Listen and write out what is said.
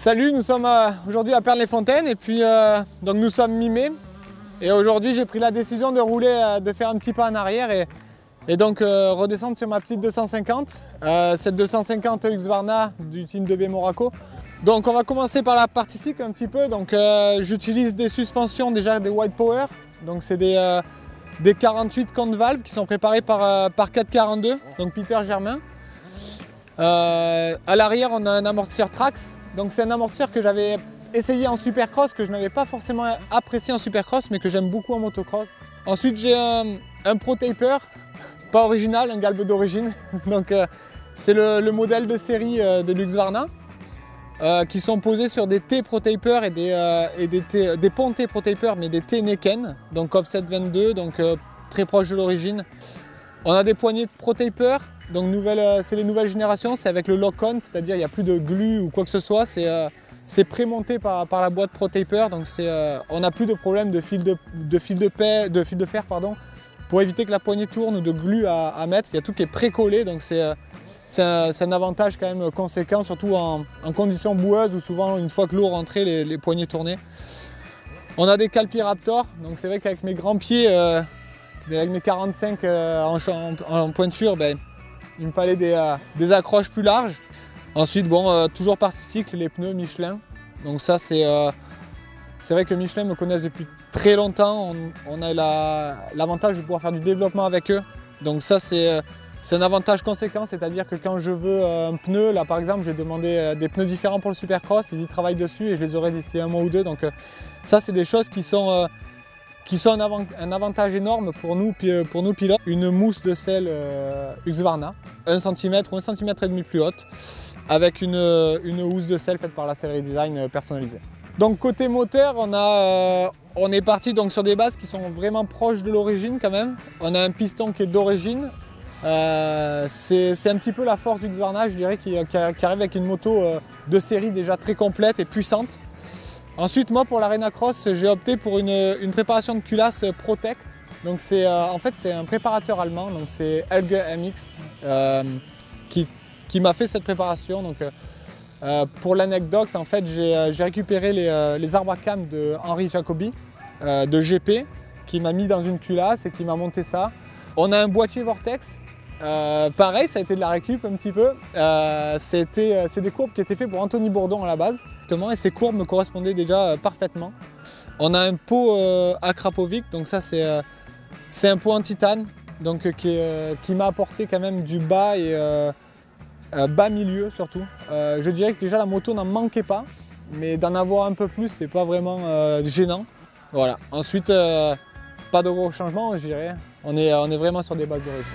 Salut, nous sommes aujourd'hui à Pernes-les-Fontaines et puis donc nous sommes mi-mai et aujourd'hui j'ai pris la décision de rouler, de faire un petit pas en arrière et donc redescendre sur ma petite 250, cette 250 Husqvarna du team 2B Moraco. Donc on va commencer par la partie cycle un petit peu. Donc j'utilise des suspensions déjà des White Power, donc c'est des 48 compte valves qui sont préparés par 442, donc Peter Germain. À l'arrière on a un amortisseur Trax. Donc c'est un amortisseur que j'avais essayé en supercross, que je n'avais pas forcément apprécié en supercross, mais que j'aime beaucoup en motocross. Ensuite j'ai un Pro Taper, pas original, un galbe d'origine. Donc c'est le modèle de série de Husqvarna, qui sont posés sur des T Pro Taper et des ponts T Pro Taper, mais des T Neken, donc offset 22, donc très proche de l'origine. On a des poignées de Pro Taper. Donc c'est les nouvelles générations, c'est avec le lock-on, c'est-à-dire il n'y a plus de glue ou quoi que ce soit, c'est prémonté par la boîte Pro Taper, donc on n'a plus de problème de fil de fer, pour éviter que la poignée tourne ou de glue à mettre. Il y a tout qui est pré-collé, donc c'est un avantage quand même conséquent, surtout en conditions boueuses où souvent une fois que l'eau rentrait, les poignées tournaient. On a des Calpi Raptor, donc c'est vrai qu'avec mes grands pieds, avec mes 45 en pointure, il me fallait des accroches plus larges. Ensuite, toujours partie cycle, les pneus Michelin. Donc ça, c'est vrai que Michelin me connaissent depuis très longtemps. On a l'avantage de pouvoir faire du développement avec eux. Donc ça, c'est un avantage conséquent. C'est-à-dire que quand je veux un pneu, là par exemple, j'ai demandé des pneus différents pour le Supercross. Ils y travaillent dessus et je les aurai d'ici un mois ou deux. Donc ça, c'est des choses qui sont un avantage énorme pour nous pilotes. Une mousse de selle Husqvarna, 1 cm ou 1,5 cm plus haute, avec une housse de selle faite par la sellerie design personnalisée. Donc côté moteur, on est parti donc sur des bases qui sont vraiment proches de l'origine quand même. On a un piston qui est d'origine. C'est un petit peu la force du Husqvarna, je dirais, qui arrive avec une moto de série déjà très complète et puissante. Ensuite, moi pour l'Arena Cross, j'ai opté pour une préparation de culasse Protect. Donc en fait c'est un préparateur allemand, donc c'est Helge MX qui m'a fait cette préparation. Donc pour l'anecdote, en fait j'ai récupéré les arbres à cam de Henri Jacobi de GP qui m'a mis dans une culasse et qui m'a monté ça. On a un boîtier Vortex. Pareil, ça a été de la récup un petit peu. C'est des courbes qui étaient faites pour Anthony Bourdon à la base. Et ces courbes me correspondaient déjà parfaitement. On a un pot à Krapovic, donc ça c'est un pot en titane, donc qui m'a apporté quand même du bas et bas milieu surtout. Je dirais que déjà la moto n'en manquait pas, mais d'en avoir un peu plus, c'est pas vraiment gênant. Voilà. Ensuite, pas de gros changements, je dirais. On est vraiment sur des bases d'origine.